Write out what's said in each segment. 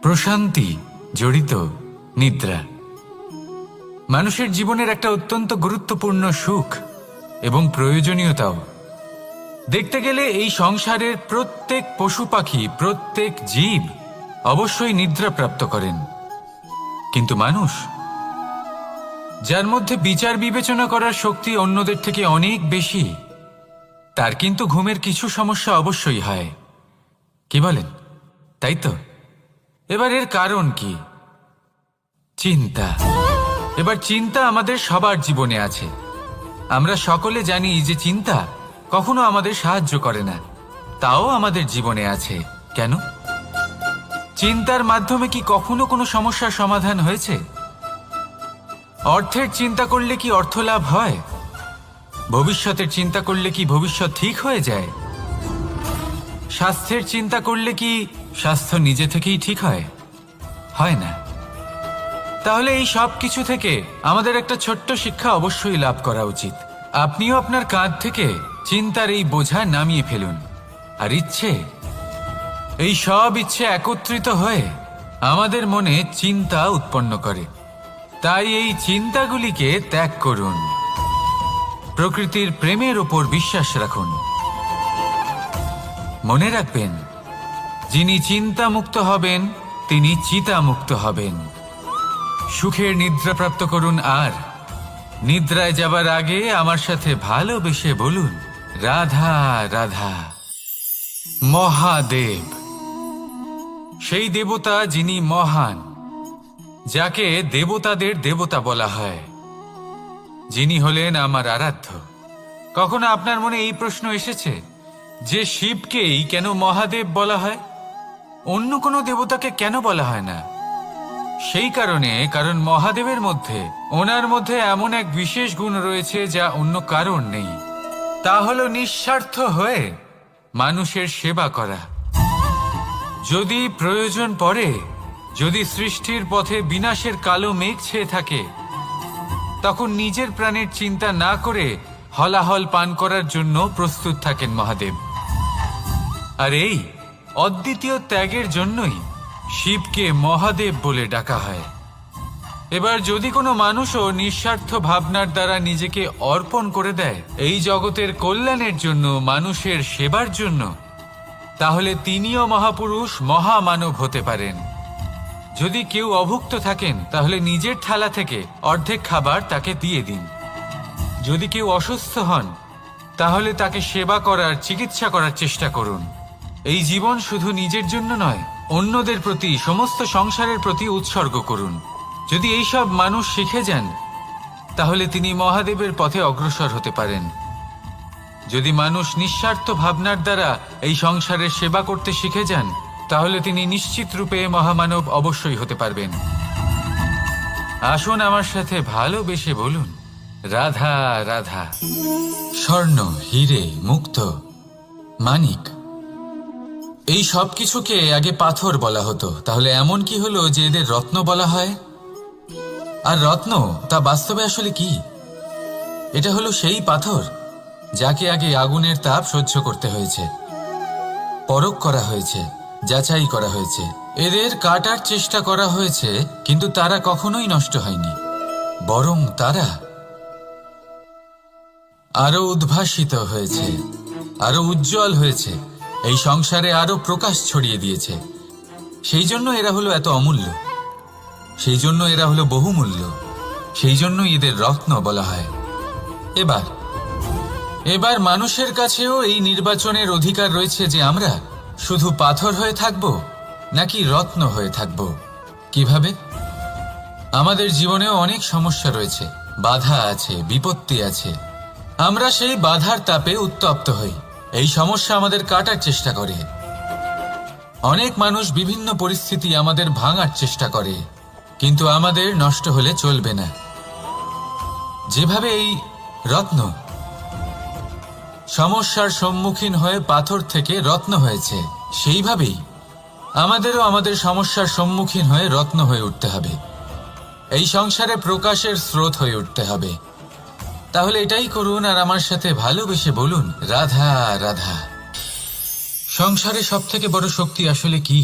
প্রশান্তি জড়িত নিদ্রা মানুষের জীবনের একটা অত্যন্ত গুরুত্বপূর্ণ সুখ এবং প্রয়োজনীয়তাও। দেখতে গেলে এই সংসারের প্রত্যেক পশু পাখি, প্রত্যেক জীব অবশ্যই নিদ্রা প্রাপ্ত করেন, কিন্তু মানুষ, যার মধ্যে বিচার বিবেচনা করার শক্তি অন্যদের থেকে অনেক বেশি, তার কিন্তু ঘুমের কিছু সমস্যা অবশ্যই হয়। কি বলেন, তাই তো? এবার এর কারণ কি? চিন্তা। এবার চিন্তা আমাদের সবার জীবনে আছে। আমরা সকলে জানি যে চিন্তা কখনো আমাদের সাহায্য করে না, তাও আমাদের জীবনে আছে। কেন? চিন্তার মাধ্যমে কি কখনো কোনো সমস্যার সমাধান হয়েছে? অর্থের চিন্তা করলে কি অর্থ লাভ হয়? ভবিষ্যতের চিন্তা করলে কি ভবিষ্যৎ ঠিক হয়ে যায়? স্বাস্থ্যের চিন্তা করলে কি স্বাস্থ্য নিজে থেকেই ঠিক হয়? হয় না। তাহলে এই সব কিছু থেকে আমাদের একটা ছোট্ট শিক্ষা অবশ্যই লাভ করা উচিত। আপনিও আপনার কাঁধ থেকে চিন্তার এই বোঝা নামিয়ে ফেলুন। আর এই সব ইচ্ছে একত্রিত হয়ে আমাদের মনে চিন্তা উৎপন্ন করে। তাই এই চিন্তাগুলিকে ত্যাগ করুন। প্রকৃতির প্রেমের ওপর বিশ্বাস রাখুন। মনে রাখবেন, যিনি চিন্তামুক্ত হবেন তিনি চিতামুক্ত হবেন। সুখের নিদ্রা প্রাপ্ত করুন, আর নিদ্রায় যাবার আগে আমার সাথে ভালোবেসে বলুন, রাধা রাধা। মহাদেব, সেই দেবতা যিনি মহান, যাকে দেবতাদের দেবতা বলা হয়, যিনি হলেন আমার আরাধ্য। কখনো আপনার মনে এই প্রশ্ন এসেছে যে শিবকেই কেন মহাদেব বলা হয়, অন্য কোনো দেবতাকে কেন বলা হয় না? সেই কারণ মহাদেবের মধ্যে, ওনার মধ্যে এমন এক বিশেষ গুণ রয়েছে যা অন্য কারণ নেই। তা হলো নিঃস্বার্থ হয়ে মানুষের সেবা করা। যদি প্রয়োজন পড়ে, যদি সৃষ্টির পথে বিনাশের কালো মেঘ ছেয়ে থাকে, তখন নিজের প্রাণের চিন্তা না করে হলাহল পান করার জন্য প্রস্তুত থাকেন মহাদেব। আর এই অদ্বিতীয় ত্যাগের জন্যই শিবকে মহাদেব বলে ডাকা হয়। এবার যদি কোনো মানুষও নিঃস্বার্থ ভাবনার দ্বারা নিজেকে অর্পণ করে দেয় এই জগতের কল্যাণের জন্য, মানুষের সেবার জন্য, তাহলে তিনিও মহাপুরুষ, মহামানব হতে পারেন। যদি কেউ অভুক্ত থাকেন, তাহলে নিজের থালা থেকে অর্ধেক খাবার তাকে দিয়ে দিন। যদি কেউ অসুস্থ হন, তাহলে তাকে সেবা করার, চিকিৎসা করার চেষ্টা করুন। এই জীবন শুধু নিজের জন্য নয়, অন্যদের প্রতি, সমস্ত সংসারের প্রতি উৎসর্গ করুন। যদি এইসব মানুষ শিখে যান, তাহলে তিনি মহাদেবের পথে অগ্রসর হতে পারেন। যদি মানুষ নিঃস্বার্থ ভাবনার দ্বারা এই সংসারের সেবা করতে শিখে যান, তাহলে তিনি নিশ্চিত রূপে মহামানব অবশ্যই হতে পারবেন। আসুন আমার সাথে ভালোবেসে বলুন, রাধা রাধা। স্বর্ণ, হিরে, মুক্ত, মানিক, এই সব কিছুকে আগে পাথর বলা হতো। তাহলে এমন কি হলো যে এদের রত্ন বলা হয়? আর রত্ন তা বাস্তবে আসলে কি? এটা হলো সেই পাথর যাকে আগে আগুনের তাপ সহ্য করতে হয়েছে, পরখ করা হয়েছে, যাচাই করা হয়েছে, এদের কাটার চেষ্টা করা হয়েছে, কিন্তু তারা কখনোই নষ্ট হয়নি, বরং তারা আরো উদ্ভাসিত হয়েছে, আরো উজ্জ্বল হয়েছে, এই সংসারে আরো প্রকাশ ছড়িয়ে দিয়েছে। সেই জন্য এরা হলো এত অমূল্য, সেই জন্য এরা হলো বহুমূল্য, সেই জন্য এদের রত্ন বলা হয়। এবার মানুষের কাছেও এই নির্বাচনের অধিকার রয়েছে যে আমরা শুধু পাথর হয়ে থাকব নাকি রত্ন হয়ে থাকব। কিভাবে? আমাদের জীবনেও অনেক সমস্যা রয়েছে, বাধা আছে, বিপত্তি আছে। আমরা সেই বাধার তাপে উত্তপ্ত হই, এই সমস্যা আমাদের কাটার চেষ্টা করে। অনেক মানুষ বিভিন্ন পরিস্থিতি আমাদের ভাঙার চেষ্টা করে, কিন্তু আমাদের নষ্ট হলে চলবে না। যেভাবে এই রত্ন সমস্যার সম্মুখীন হয়ে পাথর থেকে রত্ন হয়েছে, সেইভাবেই আমাদেরও আমাদের সমস্যার সম্মুখীন হয়ে রত্ন হয়ে উঠতে হবে। এই সংসারে প্রকাশের স্রোত হয়ে উঠতে হবে। তাহলে এটাই করুন, আর আমার সাথে ভালোবেসে বলুন, রাধা রাধা। সংসারে সব থেকে বড় শক্তি আসলে কি?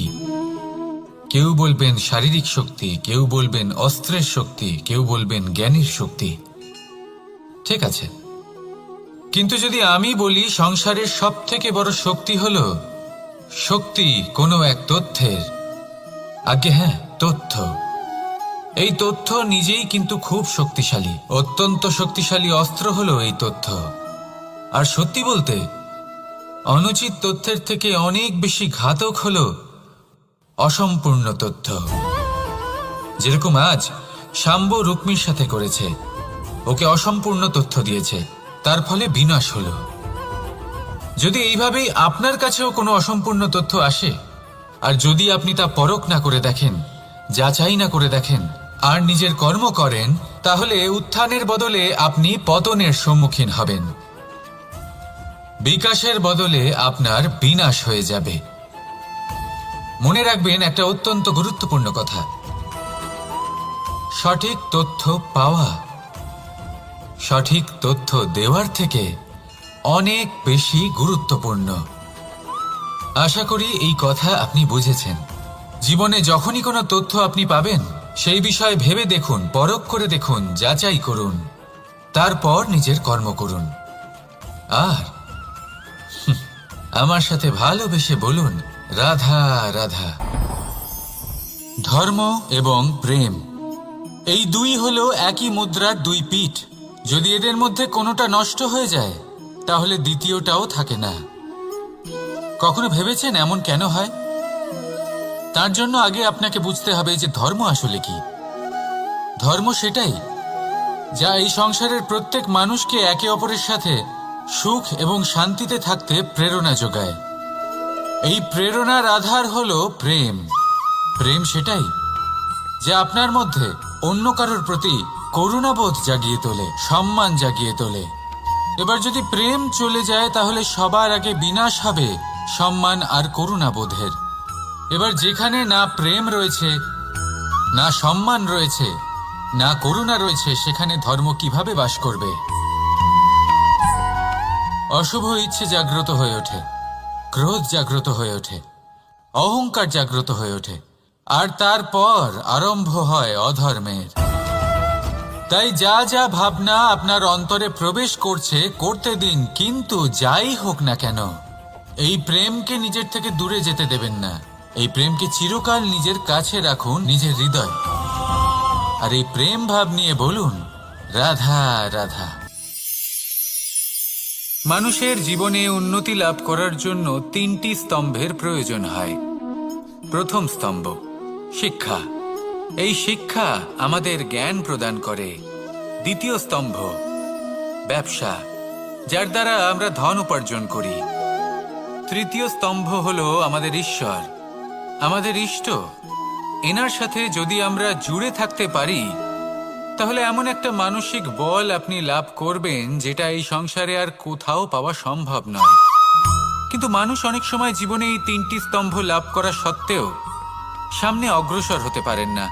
কেউ বলবেন শারীরিক শক্তি, কেউ বলবেন অস্ত্রের শক্তি, কেউ বলবেন জ্ঞানের শক্তি। ঠিক আছে, কিন্তু যদি আমি বলি সংসারের সব থেকে বড় শক্তি হল শক্তি কোনো এক তথ্যের, আগে হ্যাঁ, তথ্য। এই তথ্য নিজেই কিন্তু খুব শক্তিশালী, অত্যন্ত শক্তিশালী অস্ত্র হলো এই তথ্য। আর সত্যি বলতে অনুচিত তথ্যের থেকে অনেক বেশি ঘাতক হলো অসম্পূর্ণ তথ্য। যেরকম আজ শাম্ব রুক্মির সাথে করেছে, ওকে অসম্পূর্ণ তথ্য দিয়েছে, তার ফলে বিনাশ হলো। যদি এইভাবেই আপনার কাছেও কোনো অসম্পূর্ণ তথ্য আসে, আর যদি আপনি তা পরখ না করে দেখেন, যাচাই না করে দেখেন, আর নিজের কর্ম করেন, তাহলে উত্থানের বদলে আপনি পতনের সম্মুখীন হবেন। বিকাশের বদলে আপনার বিনাশ হয়ে যাবে। মনে রাখবেন একটা অত্যন্ত গুরুত্বপূর্ণ কথা, সঠিক তথ্য পাওয়া সঠিক তথ্য দেওয়ার থেকে অনেক বেশি গুরুত্বপূর্ণ। আশা করি এই কথা আপনি বুঝেছেন। জীবনে যখনই কোনো তথ্য আপনি পাবেন, সেই বিষয়ে ভেবে দেখুন, পরখ করে দেখুন, যাচাই করুন, তারপর নিজের কর্ম করুন। আর আমার সাথে ভালোবেসে বলুন, রাধা রাধা। ধর্ম এবং প্রেম, এই দুই হলো একই মুদ্রার দুই পিঠ। যদি এদের মধ্যে কোনোটা নষ্ট হয়ে যায়, তাহলে দ্বিতীয়টাও থাকে না। কখনো ভেবেছেন এমন কেন হয়? তার জন্য আগে আপনাকে বুঝতে হবে যে ধর্ম আসলে কি। ধর্ম সেটাই যা এই সংসারের প্রত্যেক মানুষকে একে অপরের সাথে সুখ এবং শান্তিতে থাকতে প্রেরণা যোগায়। এই প্রেরণার আধার হলো প্রেম। প্রেম সেটাই যা আপনার মধ্যে অন্য কারোর প্রতি করুণাবোধ জাগিয়ে তোলে, সম্মান জাগিয়ে তোলে। এবার যদি প্রেম চলে যায়, তাহলে সবার আগে বিনাশ হবে সম্মান আর করুণাবোধের। এবার যেখানে না প্রেম রয়েছে, না সম্মান রয়েছে, না করুণা রয়েছে, সেখানে ধর্ম কিভাবে বাস করবে? অশুভ ইচ্ছে জাগ্রত হয়ে ওঠে, ক্রোধ জাগ্রত হয়ে ওঠে, অহংকার জাগ্রত হয়ে ওঠে, আর তারপর আরম্ভ হয় অধর্মের। তাই যা যা ভাবনা আপনার অন্তরে প্রবেশ করছে করতে দিন, কিন্তু যাই হোক না কেন, এই প্রেমকে নিজের থেকে দূরে যেতে দেবেন না। এই প্রেমকে চিরকাল নিজের কাছে রাখুন, নিজের হৃদয়। আর এই প্রেম ভাব নিয়ে বলুন, রাধা রাধা। মানুষের জীবনে উন্নতি লাভ করার জন্য তিনটি স্তম্ভের প্রয়োজন হয়। প্রথম স্তম্ভ শিক্ষা। এই শিক্ষা আমাদের জ্ঞান প্রদান করে। দ্বিতীয় স্তম্ভ ব্যবসা, যার দ্বারা আমরা ধন উপার্জন করি। তৃতীয় স্তম্ভ হলো আমাদের ঈশ্বর, আমাদের ইষ্ট। এনার সাথে যদি আমরা জুড়ে থাকতে পারি, তাহলে এমন একটা মানসিক বল আপনি লাভ করবেন যেটা এই সংসারে আর কোথাও পাওয়া সম্ভব নয়। কিন্তু মানুষ অনেক সময় জীবনে এই তিনটি স্তম্ভ লাভ করা সত্ত্বেও সামনে অগ্রসর হতে পারেন না।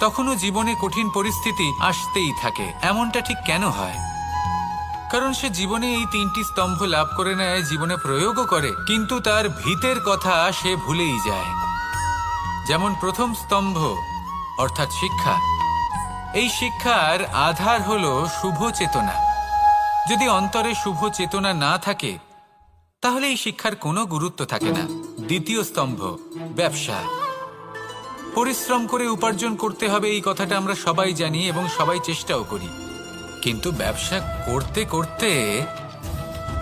তখনও জীবনে কঠিন পরিস্থিতি আসতেই থাকে। এমনটা ঠিক কেন হয়? কারণ সে জীবনে এই তিনটি স্তম্ভ লাভ করে নেয়, জীবনে প্রয়োগও করে, কিন্তু তার ভিতের কথা সে ভুলেই যায়। যেমন প্রথম স্তম্ভ অর্থাৎ শিক্ষা। এই শিক্ষার আধার হলো শুভ চেতনা। যদি অন্তরে শুভ চেতনা না থাকে, তাহলে এই শিক্ষার কোনো গুরুত্ব থাকে না। দ্বিতীয় স্তম্ভ ব্যবসা। পরিশ্রম করে উপার্জন করতে হবে, এই কথাটা আমরা সবাই জানি এবং সবাই চেষ্টাও করি। কিন্তু ব্যবসা করতে করতে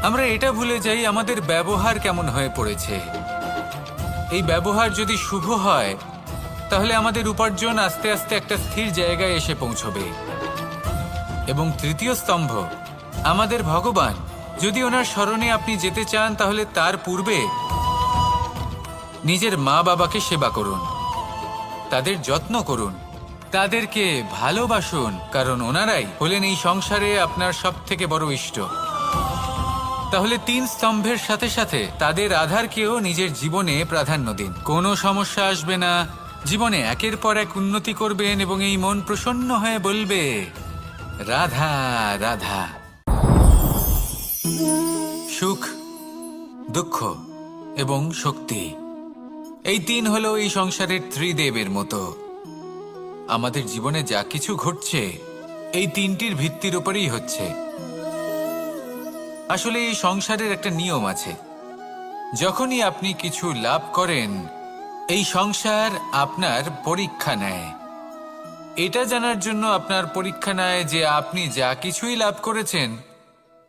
আমরা এটা ভুলে যাই আমাদের ব্যবহার কেমন হয়ে পড়েছে। এই ব্যবহার যদি শুভ হয়, তাহলে আমাদের উপার্জন আস্তে আস্তে একটা স্থির জায়গায় এসে পৌঁছবে। এবং তৃতীয় স্তম্ভ আমাদের ভগবান। যদি ওনার স্মরণে আপনি যেতে চান, তাহলে তার পূর্বে নিজের মা বাবাকে সেবা করুন, তাদের যত্ন করুন, তাদেরকে ভালোবাসুন, কারণ ওনারাই হলেন এই সংসারে আপনার সব থেকে বড় ইষ্ট। তাহলে তিন স্তম্ভের সাথে সাথে তাদের আধারকেও নিজের জীবনে প্রাধান্য দিন। কোনো সমস্যা আসবে না, জীবনে একের পর এক উন্নতি করবেন এবং এই মন প্রসন্ন হয়ে বলবে, রাধা রাধা। সুখ, দুঃখ এবং শক্তি এই তিন হলো এই সংসারের ত্রিদেবের মতো। আমাদের জীবনে যা কিছু ঘটছে এই তিনটির ভিত্তির উপরেই হচ্ছে। আসলে এই সংসারের একটা নিয়ম আছে, যখনই আপনি কিছু লাভ করেন এই সংসার আপনার পরীক্ষা নেয়। এটা জানার জন্য আপনার পরীক্ষা নেয় যে আপনি যা কিছুই লাভ করেছেন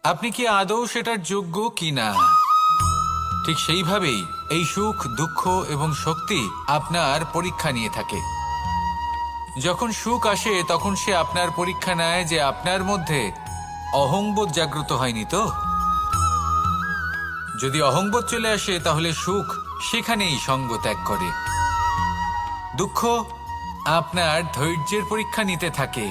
আপনি কি আদৌ সেটার যোগ্য কিনা। ঠিক সেইভাবেই এই সুখ, দুঃখ এবং শক্তি আপনার পরীক্ষা নিয়ে থাকে। যখন সুখ আসে তখন সে আপনার পরীক্ষা নেয় যে আপনার মধ্যে অহংবোধ জাগ্রত হয়নি তো। যদি অহংবোধ চলে আসে তাহলে সুখ সেখানেই সঙ্গ ত্যাগ করে। দুঃখ আপনার ধৈর্যের পরীক্ষা নিতে থাকে,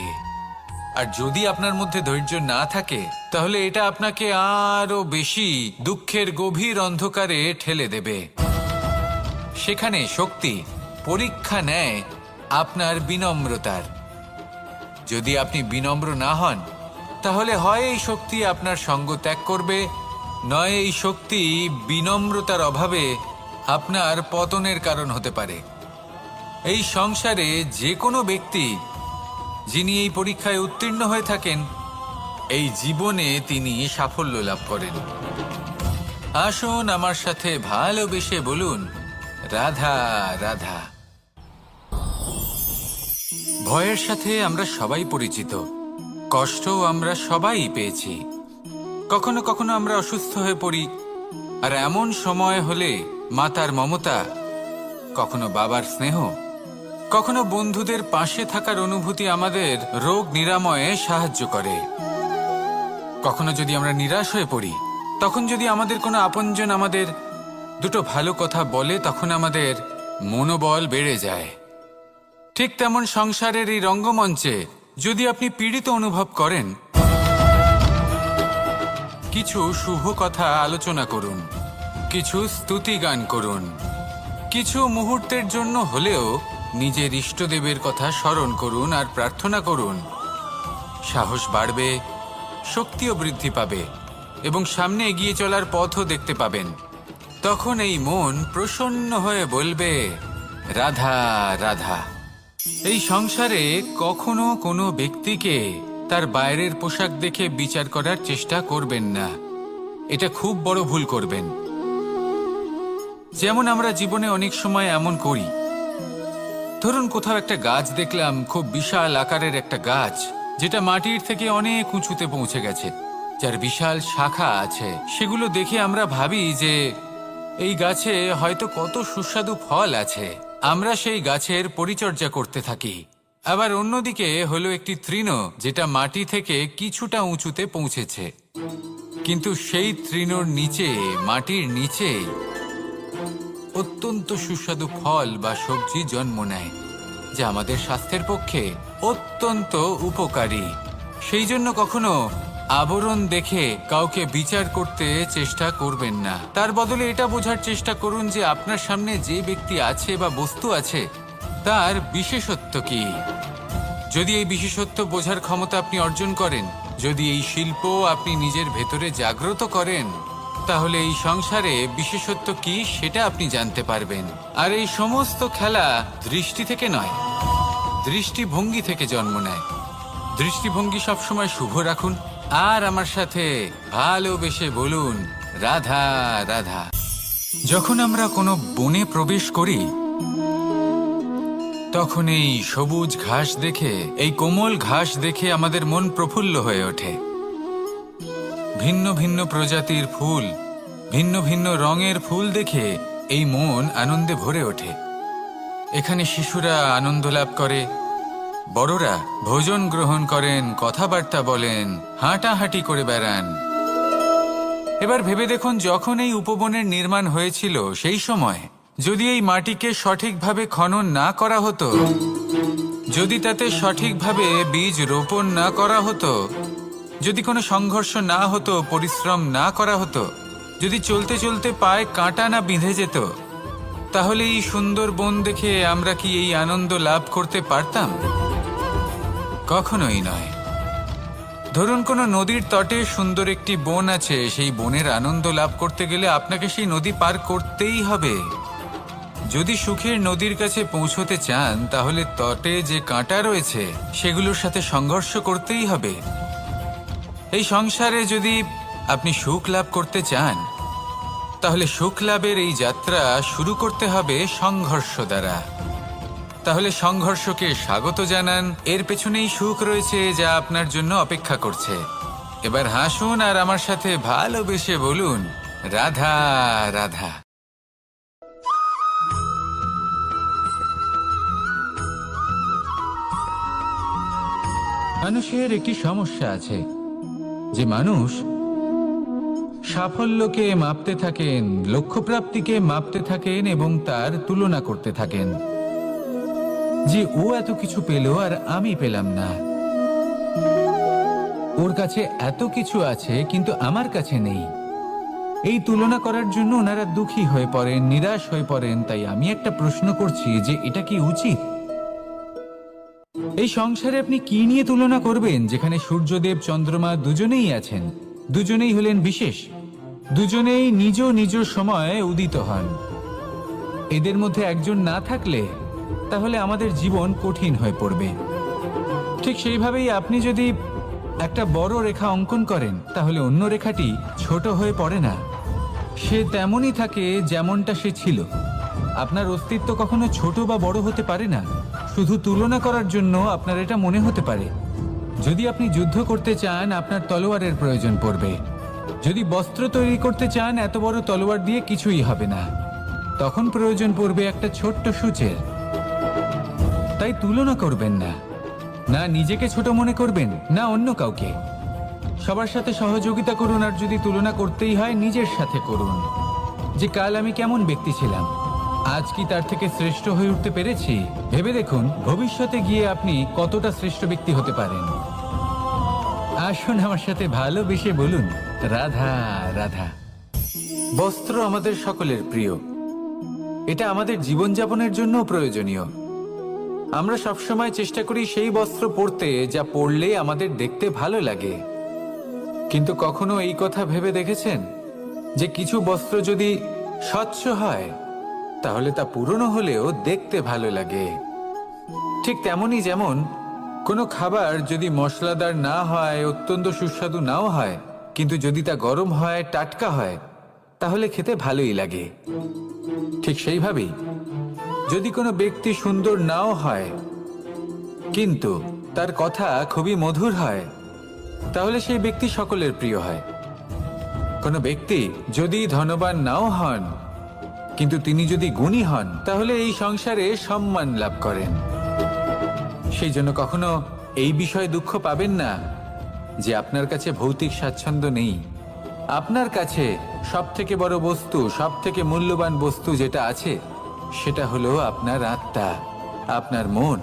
আর যদি আপনার মধ্যে ধৈর্য না থাকে তাহলে এটা আপনাকে আরো বেশি দুঃখের গভীর অন্ধকারে ঠেলে দেবে। সেখানে শক্তি পরীক্ষা নেয় আপনার বিনম্রতার। যদি আপনি বিনম্র না হন তাহলে হয় এই শক্তি আপনার সঙ্গ ত্যাগ করবে, নয় এই শক্তি বিনম্রতার অভাবে আপনার পতনের কারণ হতে পারে। এই সংসারে যে কোনো ব্যক্তি যিনি এই পরীক্ষায় উত্তীর্ণ হয়ে থাকেন এই জীবনে তিনি সাফল্য লাভ করেন। আসুন আমার সাথে ভালোবেসে বলুন, রাধা রাধা। ভয়ের সাথে আমরা সবাই পরিচিত, কষ্টও আমরা সবাই পেয়েছি। কখনো কখনো আমরা অসুস্থ হয়ে পড়ি, আর এমন সময় হলে মাতার মমতা, কখনো বাবার স্নেহ, কখনো বন্ধুদের পাশে থাকার অনুভূতি আমাদের রোগ নিরাময়ে সাহায্য করে। কখনো যদি আমরা নিরাশ হয়ে পড়ি, তখন যদি আমাদের কোনো আপনজন আমাদের দুটো ভালো কথা বলে তখন আমাদের মনোবল বেড়ে যায়। ঠিক তেমন সংসারের এই রঙ্গমঞ্চে যদি আপনি পীড়িত অনুভব করেন, কিছু শুভ কথা আলোচনা করুন, কিছু স্তুতি গান করুন, কিছু মুহূর্তের জন্য হলেও নিজের ইষ্টদেবের কথা স্মরণ করুন আর প্রার্থনা করুন। সাহস বাড়বে, শক্তিও বৃদ্ধি পাবে এবং সামনে এগিয়ে চলার পথও দেখতে পাবেন। তখন এই মন প্রসন্ন হয়ে বলবে, রাধা রাধা। এই সংসারে কখনো কোনো ব্যক্তিকে তার বাইরের পোশাক দেখে বিচার করার চেষ্টা করবেন না, এটা খুব বড় ভুল করবেন। যেমন আমরা জীবনে অনেক সময় এমন করি, ধরুন কোথাও একটা গাছ দেখলাম, খুব বিশাল আকারের একটা গাছ, যেটা মাটির থেকে অনেক উঁচুতে পৌঁছে গেছে, যার বিশাল শাখা আছে। সেগুলো দেখে আমরা ভাবি যে এই গাছে হয়তো কত সুস্বাদু ফল আছে, আমরা সেই গাছের পরিচর্যা করতে থাকি। আবার অন্যদিকে হলো একটি তৃণ, যেটা মাটি থেকে কিছুটা উঁচুতে পৌঁছেছে, কিন্তু সেই তৃণর নিচে, মাটির নিচে অত্যন্ত সুস্বাদু ফল বা সবজি জন্ম নেয়, যা আমাদের স্বাস্থ্যের পক্ষে অত্যন্ত উপকারী। সেই জন্য কখনো আবরণ দেখে কাউকে বিচার করতে চেষ্টা করবেন না। তার বদলে এটা বোঝার চেষ্টা করুন যে আপনার সামনে যে ব্যক্তি আছে বা বস্তু আছে তার বিশেষত্ব কি। যদি এই বিশেষত্ব বোঝার ক্ষমতা আপনি অর্জন করেন, যদি এই শিল্প আপনি নিজের ভেতরে জাগ্রত করেন, তাহলে এই সংসারে বিশেষত্ব কি সেটা আপনি জানতে পারবেন। আর এই সমস্ত খেলা দৃষ্টি থেকে নয়, দৃষ্টিভঙ্গি থেকে জন্ম নেয়। দৃষ্টিভঙ্গি সবসময় শুভ রাখুন আর আমার সাথে ভালোবেসে বলুন, রাধা রাধা। যখন আমরা কোনো বনে প্রবেশ করি তখন এই সবুজ ঘাস দেখে, এই কোমল ঘাস দেখে আমাদের মন প্রফুল্ল হয়ে ওঠে। ভিন্ন ভিন্ন প্রজাতির ফুল, ভিন্ন ভিন্ন রঙের ফুল দেখে এই মন আনন্দে ভরে ওঠে। এখানে শিশুরা আনন্দ লাভ করে, বড়রা ভোজন গ্রহণ করেন, কথাবার্তা বলেন, হাঁটাহাঁটি করে বেড়ান। এবার ভেবে দেখুন, যখন এই উপবনের নির্মাণ হয়েছিল সেই সময় যদি এই মাটিকে সঠিকভাবে খনন না করা হতো, যদি তাতে সঠিকভাবে বীজ রোপণ না করা হতো, যদি কোনো সংঘর্ষ না হতো, পরিশ্রম না করা হতো, যদি চলতে চলতে পায়ে কাঁটা না বিঁধে যেত, তাহলে এই সুন্দর বন দেখে আমরা কি এই আনন্দ লাভ করতে পারতাম? কখনোই নয়। ধরুন কোনো নদীর তটে সুন্দর একটি বন আছে, সেই বনের আনন্দ লাভ করতে গেলে আপনাকে সেই নদী পার করতেই হবে। যদি সুখের নদীর কাছে পৌঁছতে চান তাহলে তটে যে কাঁটা রয়েছে সেগুলোর সাথে সংঘর্ষ করতেই হবে। এই সংসারে যদি আপনি সুখ লাভ করতে চান তাহলে সুখ লাভের এই যাত্রা শুরু করতে হবে সংঘর্ষ দ্বারা। তাহলে সংঘর্ষকে স্বাগত জানান, এর পেছনেই সুখ রয়েছে যা আপনার জন্য অপেক্ষা করছে। এবার হাসুন আর আমার সাথে ভালোবেসে বলুন, রাধা রাধা। মানুষের একটি সমস্যা আছে যে মানুষ সাফল্যকে মাপতে থাকেন, লক্ষ্যপ্রাপ্তিকে মাপতে থাকেন এবং তার তুলনা করতে থাকেন যে ও এত কিছু পেল আর আমি পেলাম না, ওর কাছে এত কিছু আছে কিন্তু আমার কাছে নেই। এই তুলনা করার জন্য ওনারা দুঃখী হয়ে পড়েন, নিরাশ হয়ে পড়েন। তাই আমি একটা প্রশ্ন করছি যে এটা কি উচিত? এই সংসারে আপনি কি নিয়ে তুলনা করবেন, যেখানে সূর্যদেব চন্দ্রমা দুজনেই আছেন, দুজনেই হলেন বিশেষ, দুজনেই নিজ নিজ সময়ে উদিত হন। এদের মধ্যে একজন না থাকলে তাহলে আমাদের জীবন কঠিন হয়ে পড়বে। ঠিক সেইভাবেই আপনি যদি একটা বড় রেখা অঙ্কন করেন তাহলে অন্য রেখাটি ছোট হয়ে পড়ে না, সে তেমনই থাকে যেমনটা সে ছিল। আপনার অস্তিত্ব কখনো ছোট বা বড় হতে পারে না। শুধু তুলনা করার জন্য আপনার এটা মনে হতে পারে। যদি আপনি যুদ্ধ করতে চান আপনার তলোয়ারের প্রয়োজন পড়বে। যদি বস্ত্র তৈরি করতে চান এত বড় তলোয়ার দিয়ে কিছুই হবে না, তখন প্রয়োজন পড়বে একটা ছোট্ট সূচের। তাই তুলনা করবেন না, না নিজেকে ছোট মনে করবেন না অন্য কাউকে। সবার সাথে সহযোগিতা করুন, আর যদি তুলনা করতেই হয় নিজের সাথে করুন, যে কাল আমি কেমন ব্যক্তি ছিলাম, আজ কি তার থেকে শ্রেষ্ঠ হয়ে উঠতে পেরেছি। ভেবে দেখুন ভবিষ্যতে গিয়ে আপনি কতটা শ্রেষ্ঠ ব্যক্তি হতে পারেন। আসুন আমার সাথে ভালোবেসে বলুন, রাধা রাধা। বস্ত্র আমাদের সকলের প্রিয়, এটা আমাদের জীবনযাপনের জন্য প্রয়োজনীয়। আমরা সবসময় চেষ্টা করি সেই বস্ত্র পরতে যা পরলে আমাদের দেখতে ভালো লাগে। কিন্তু কখনো এই কথা ভেবে দেখেছেন যে কিছু বস্ত্র যদি স্বচ্ছ হয় তাহলে তা পুরনো হলেও দেখতে ভালো লাগে? ঠিক তেমনি যেমন কোনো খাবার যদি মশলাদার না হয়, অত্যন্ত সুস্বাদু নাও হয়, কিন্তু যদি তা গরম হয়, টাটকা হয়, তাহলে খেতে ভালোই লাগে। ঠিক সেইভাবেই যদি কোনো ব্যক্তি সুন্দর নাও হয় কিন্তু তার কথা খুবই মধুর হয়, তাহলে সেই ব্যক্তি সকলের প্রিয় হয়। কোনো ব্যক্তি যদি ধনবান নাও হন কিন্তু তিনি যদি গুণী হন তাহলে এই সংসারে সম্মান লাভ করেন। সেই জন্য কখনো এই বিষয়ে দুঃখ পাবেন না যে আপনার কাছে ভৌতিক স্বাচ্ছন্দ্য নেই। আপনার কাছে সব থেকে বড় বস্তু, সব থেকে মূল্যবান বস্তু যেটা আছে সেটা হলো আপনার আত্মা, আপনার মন,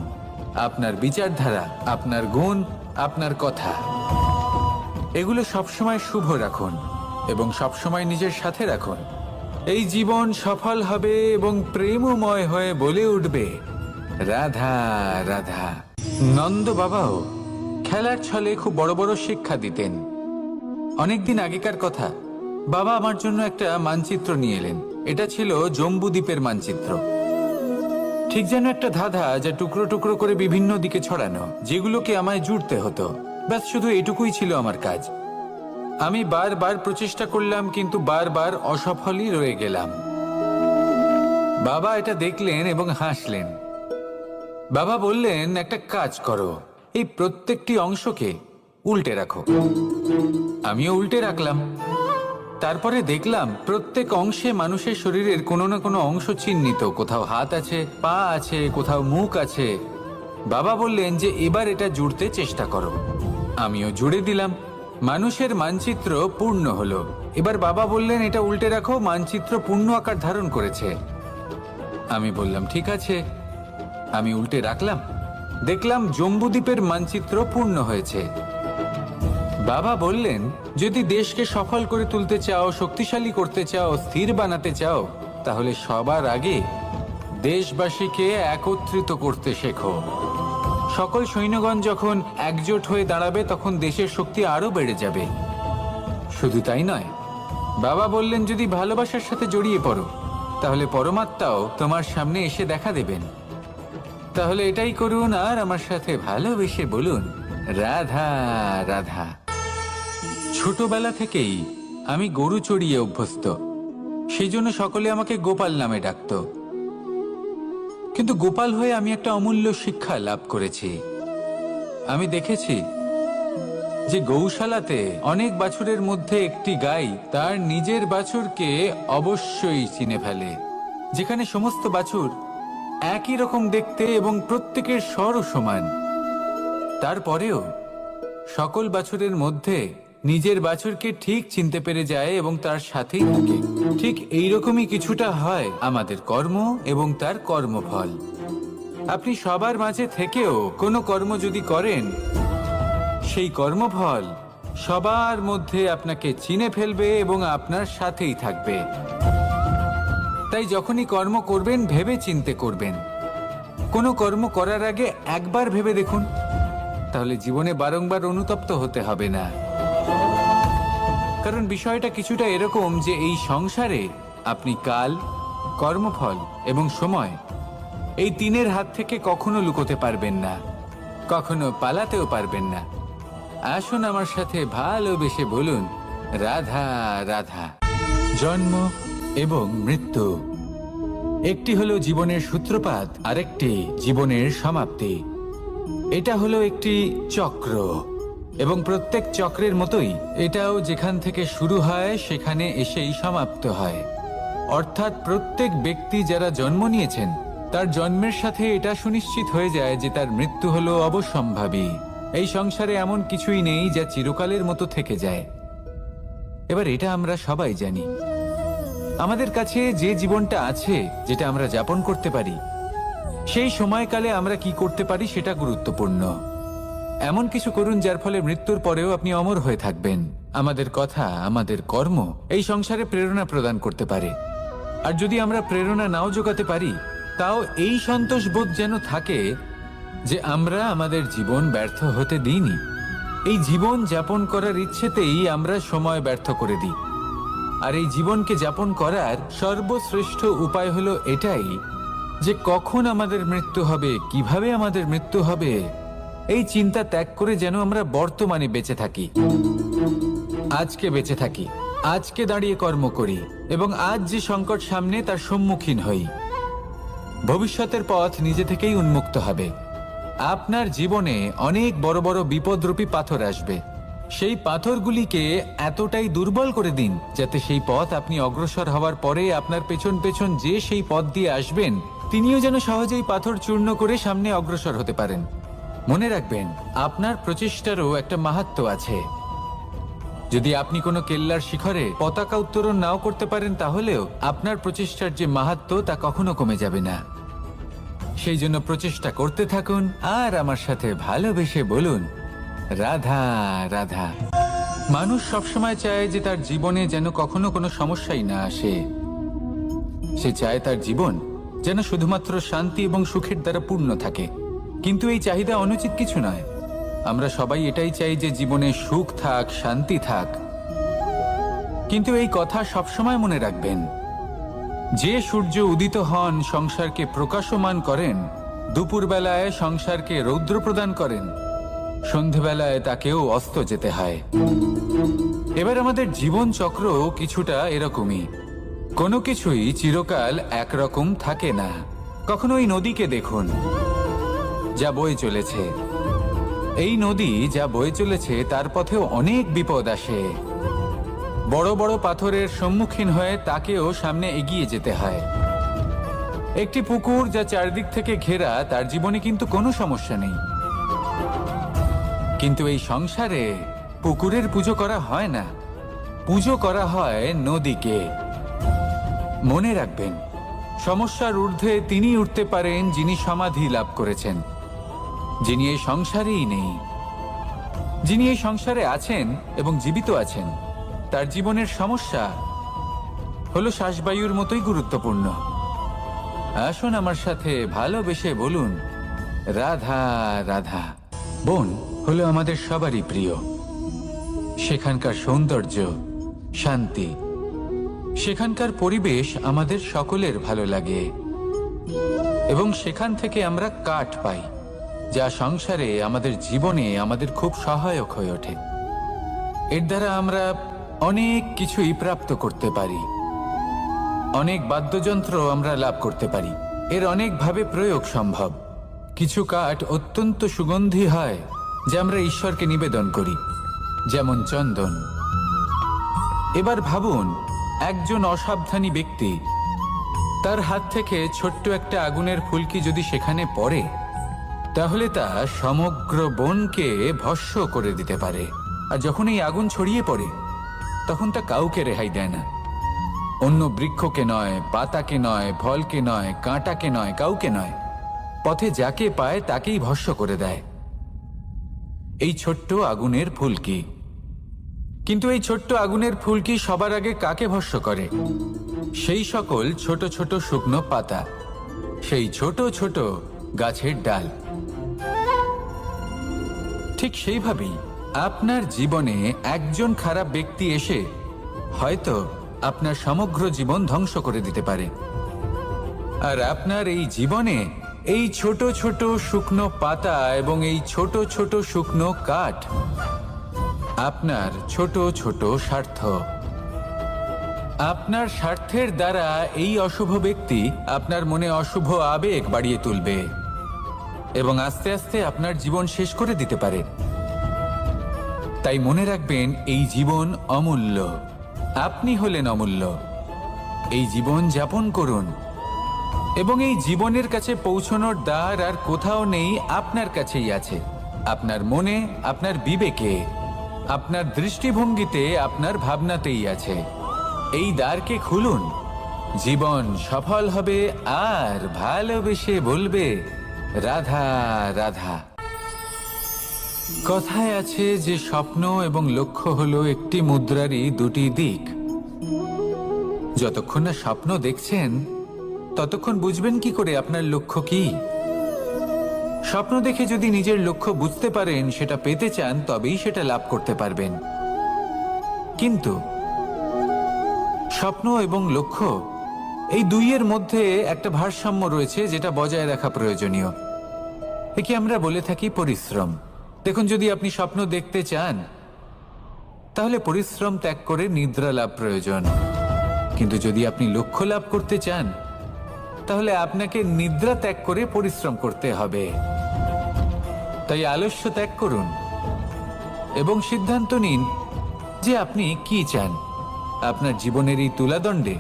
আপনার বিচারধারা, আপনার গুণ, আপনার কথা। এগুলো সবসময় শুভ রাখুন এবং সবসময় নিজের সাথে রাখুন। এই জীবন সফল হবে এবং প্রেমময় হয়ে বলে উঠবে, রাধা রাধা। নন্দ বাবাও খেলার ছলে খুব বড় বড় শিক্ষা দিতেন। অনেকদিন আগেকার কথা, বাবা আমার জন্য একটা মানচিত্র নিয়ে এলেন। এটা ছিল জম্বুদ্বীপের মানচিত্র, ঠিক যেন একটা ধাঁধা যা টুকরো টুকরো করে বিভিন্ন দিকে ছড়ানো, যেগুলোকে আমায় জুড়তে হতো। ব্যাস শুধু এটুকুই ছিল আমার কাজ। আমি বারবার প্রচেষ্টা করলাম কিন্তু বারবার অসফলই রয়ে গেলাম। বাবা এটা দেখলেন এবং হাসলেন। বাবা বললেন, একটা কাজ করো, এই প্রত্যেকটি অংশকে উল্টে রাখো। আমিও উল্টে রাখলাম। তারপরে দেখলাম প্রত্যেক অংশে মানুষের শরীরের কোনো না কোনো অংশ চিহ্নিত। কোথাও হাত আছে, পা আছে, কোথাও মুখ আছে। বাবা বললেন যে এবার এটা জুড়তে চেষ্টা করো। আমিও জুড়ে দিলাম। মানুষের মানচিত্র পূর্ণ হলো। এবার বাবা বললেন এটা উল্টে রাখো, মানচিত্র পূর্ণ আকার ধারণ করেছে। আমি বললাম ঠিক আছে। আমি উল্টে রাখলাম, দেখলাম জম্বুদ্বীপের মানচিত্র পূর্ণ হয়েছে। বাবা বললেন, যদি দেশকে সফল করে তুলতে চাও, শক্তিশালী করতে চাও, স্থির বানাতে চাও, তাহলে সবার আগে দেশবাসীকে একত্রিত করতে শেখো। সকল সৈন্যগণ যখন একজোট হয়ে দাঁড়াবে তখন দেশের শক্তি আরো বেড়ে যাবে। শুধু তাই নয়, বাবা বললেন যদি ভালোবাসার সাথে জড়িয়ে পড়ো, তাহলে পরমাত্মাও তোমার সামনে এসে দেখা দেবেন। তাহলে এটাই করুন আর আমার সাথে ভালোবেসে বলুন, রাধা রাধা। ছোটবেলা থেকেই আমি গরু চড়িয়ে অভ্যস্ত, সেই জন্য সকলে আমাকে গোপাল নামে ডাকত। কিন্তু গোপাল হয়ে আমি একটা অমূল্য শিক্ষা লাভ করেছি। আমি দেখেছি যে গৌশালাতে অনেক বাছুরের মধ্যে একটি গাই তার নিজের বাছুরকে অবশ্যই চিনে ফেলে। যেখানে সমস্ত বাছুর একই রকম দেখতে এবং প্রত্যেকের স্বরও সমান, তারপরেও সকল বাছুরের মধ্যে নিজের বাছুরকে ঠিক চিনতে পেরে যায় এবং তার সাথেই থাকে। ঠিক এইরকমই কিছুটা হয় আমাদের কর্ম এবং তার কর্মফল। আপনি সবার মাঝে থেকেও কোনো কর্ম যদি করেন, সেই কর্মফল সবার মধ্যে আপনাকে চিনে ফেলবে এবং আপনার সাথেই থাকবে। তাই যখনই কর্ম করবেন ভেবে চিন্তে করবেন। কোনো কর্ম করার আগে একবার ভেবে দেখুন, তাহলে জীবনে বারংবার অনুতপ্ত হতে হবে না। কারণ বিষয়টা কিছুটা এরকম যে এই সংসারে আপনি কাল, কর্মফল এবং সময়, এই তিনের হাত থেকে কখনো লুকোতে পারবেন না, কখনো পালাতেও পারবেন না। আসুন আমার সাথে ভালোবেসে বলুন, রাধা রাধা। জন্ম এবং মৃত্যু, একটি হলো জীবনের সূত্রপাত, আরেকটি জীবনের সমাপ্তি। এটা হলো একটি চক্র এবং প্রত্যেক চক্রের মতোই এটাও যেখান থেকে শুরু হয় সেখানে এসেই সমাপ্ত হয়। অর্থাৎ প্রত্যেক ব্যক্তি যারা জন্ম নিয়েছেন তার জন্মের সাথে এটা সুনিশ্চিত হয়ে যায় যে তার মৃত্যু হলো অবশ্যম্ভাবী। এই সংসারে এমন কিছুই নেই যা চিরকালের মতো থেকে যায়। এবার এটা আমরা সবাই জানি। আমাদের কাছে যে জীবনটা আছে, যেটা আমরা যাপন করতে পারি, সেই সময়কালে আমরা কি করতে পারি সেটা গুরুত্বপূর্ণ। এমন কিছু করুন যার ফলে মৃত্যুর পরেও আপনি অমর হয়ে থাকবেন। আমাদের কথা, আমাদের কর্ম এই সংসারে প্রেরণা প্রদান করতে পারে। আর যদি আমরা প্রেরণা নাও জোগাতে পারি, তাও এই সন্তোষ বোধ যেন থাকে যে আমরা আমাদের জীবন ব্যর্থ হতে দিইনি। এই জীবন যাপন করার ইচ্ছেতেই আমরা সময় ব্যর্থ করে দিই। আর এই জীবনকে যাপন করার সর্বশ্রেষ্ঠ উপায় হলো এটাই যে কখন আমাদের মৃত্যু হবে, কিভাবে আমাদের মৃত্যু হবে, এই চিন্তা ত্যাগ করে যেন আমরা বর্তমানে বেঁচে থাকি, আজকে বেঁচে থাকি, আজকে দাঁড়িয়ে কর্ম করি এবং আজ যে সংকট সামনে তার সম্মুখীন হই। ভবিষ্যতের পথ নিজে থেকেই উন্মুক্ত হবে। আপনার জীবনে অনেক বড় বড় বিপদরূপী পাথর আসবে। সেই পাথরগুলিকে এতটাই দুর্বল করে দিন যাতে সেই পথ আপনি অগ্রসর হওয়ার পরে আপনার পেছন পেছন যে সেই পথ দিয়ে আসবেন তিনিও যেন সহজেই পাথর চূর্ণ করে সামনে অগ্রসর হতে পারেন। মনে রাখবেন, আপনার প্রচেষ্টারও একটা মাহাত্ম্য আছে। যদি আপনি কোনো কেল্লার শিখরে পতাকা উত্তোলন নাও করতে পারেন, তাহলেও আপনার প্রচেষ্টার যে মাহাত্ম্য তা কখনো কমে যাবে না। সেই জন্য প্রচেষ্টা করতে থাকুন আর আমার সাথে ভালোবেসে বলুন, রাধা রাধা। মানুষ সবসময় চায় যে তার জীবনে যেন কখনো কোনো সমস্যাই না আসে। সে চায় তার জীবন যেন শুধুমাত্র শান্তি এবং সুখের দ্বারা পূর্ণ থাকে। কিন্তু এই চাহিদা অনুচিত কিছু নয়। আমরা সবাই এটাই চাই যে জীবনে সুখ থাক, শান্তি থাক। কিন্তু এই কথা সবসময় মনে রাখবেন, যে সূর্য উদিত হন সংসারকে প্রকাশমান করেন, দুপুরবেলায় সংসারকে রৌদ্র প্রদান করেন, সন্ধেবেলায় তাকেও অস্ত যেতে হয়। এবার আমাদের জীবন চক্র কিছুটা এরকমই। কোনো কিছুই চিরকাল একরকম থাকে না। কখনো এই নদীকে দেখুন যা বয়ে চলেছে। এই নদী যা বয়ে চলেছে তার পথেও অনেক বিপদ আসে। বড় বড় পাথরের সম্মুখীন হয়ে তাকেও সামনে এগিয়ে যেতে হয়। একটি পুকুর যা চারদিক থেকে ঘেরা, তার জীবনে কিন্তু কোনো সমস্যা নেই। কিন্তু এই সংসারে পুকুরের পুজো করা হয় না, পুজো করা হয় নদীকে। মনে রাখবেন, সমস্যার ঊর্ধ্বে তিনি উঠতে পারেন যিনি সমাধি লাভ করেছেন, যিনি এই সংসারেই নেই। যিনি এই সংসারে আছেন এবং জীবিত আছেন, তার জীবনের সমস্যা হলো শ্বাসবায়ুর মতোই গুরুত্বপূর্ণ। আসুন আমার সাথে ভালোবেসে বলুন, রাধা রাধা। বন হলো আমাদের সবারই প্রিয়। সেখানকার সৌন্দর্য, শান্তি সেখানকার পরিবেশ আমাদের সকলের ভালো লাগে এবং সেখান থেকে আমরা কাঠ পাই, যা সংসারে আমাদের জীবনে আমাদের খুব সহায়ক হয়ে ওঠে। এর দ্বারা আমরা অনেক কিছুই প্রাপ্ত করতে পারি, অনেক বাদ্যযন্ত্র আমরা লাভ করতে পারি। এর অনেকভাবে প্রয়োগ সম্ভব। কিছু কাঠ অত্যন্ত সুগন্ধি হয় যা আমরা ঈশ্বরকে নিবেদন করি, যেমন চন্দন। এবার ভাবুন, একজন অসাবধানী ব্যক্তি তার হাত থেকে ছোট্ট একটা আগুনের ফুলকি যদি সেখানে পড়ে, তাহলে তা সমগ্র বনকে ভস্ম করে দিতে পারে। আর যখন এই আগুন ছড়িয়ে পড়ে, তখন তা কাউকে রেহাই দেয় না। অন্য বৃক্ষকে নয়, পাতাকে নয়, ফলকে নয়, কাঁটাকে নয়, কাউকে নয়, পথে যাকে পায় তাকেই ভস্ম করে দেয়। এই ছোট্ট আগুনের ফুলকি। কিন্তু এই ছোট্ট আগুনের ফুলকি সবার আগে কাকে ভস্ম করে? সেই সকল ছোট ছোট শুকনো পাতা, সেই ছোট ছোট গাছের ডাল। ঠিক সেইভাবেই আপনার জীবনে একজন খারাপ ব্যক্তি এসে হয়তো আপনার সমগ্র জীবন ধ্বংস করে দিতে পারে। আর আপনার এই জীবনে এই ছোট ছোট শুকনো পাতা এবং এই ছোট ছোট শুকনো কাঠ আপনার ছোট ছোট স্বার্থ। আপনার স্বার্থের দ্বারা এই অশুভ ব্যক্তি আপনার মনে অশুভ আবেগ বাড়িয়ে তুলবে এবং আস্তে আস্তে আপনার জীবন শেষ করে দিতে পারে। তাই মনে রাখবেন, এই জীবন অমূল্য। আপনি হলেন অমূল্য। এই জীবন যাপন করুন এবং এই জীবনের কাছে পৌঁছানোর দ্বার আর কোথাও নেই, আপনার কাছেই আছে। আপনার মনে, আপনার বিবেকে, আপনার দৃষ্টিভঙ্গিতে, আপনার ভাবনাতেই আছে। এই দ্বারকে খুলুন। জীবন সফল হবে আর ভালোবেসে বলবে, রাধা রাধা। কথায় আছে যে স্বপ্ন এবং লক্ষ্য হলো একটি মুদ্রারই দুটি দিক। যতক্ষণ না স্বপ্ন দেখছেন, ততক্ষণ বুঝবেন কি করে আপনার লক্ষ্য কি? স্বপ্ন দেখে যদি নিজের লক্ষ্য বুঝতে পারেন, সেটা পেতে চান, তবেই সেটা লাভ করতে পারবেন। কিন্তু স্বপ্ন এবং লক্ষ্য, এই দুইয়ের মধ্যে একটা ভারসাম্য রয়েছে যেটা বজায় রাখা প্রয়োজনীয়। একে আমরা বলে থাকি পরিশ্রম। দেখুন, যদি আপনি স্বপ্ন দেখতে চান, তাহলে পরিশ্রম ত্যাগ করে নিদ্রা লাভ প্রয়োজন। কিন্তু যদি আপনি লক্ষ্য লাভ করতে চান, তাহলে আপনাকে নিদ্রা ত্যাগ করে পরিশ্রম করতে হবে। তাই আলস্য ত্যাগ করুন এবং সিদ্ধান্ত নিন যে আপনি কি চান। আপনার জীবনের এই তুলাদণ্ডে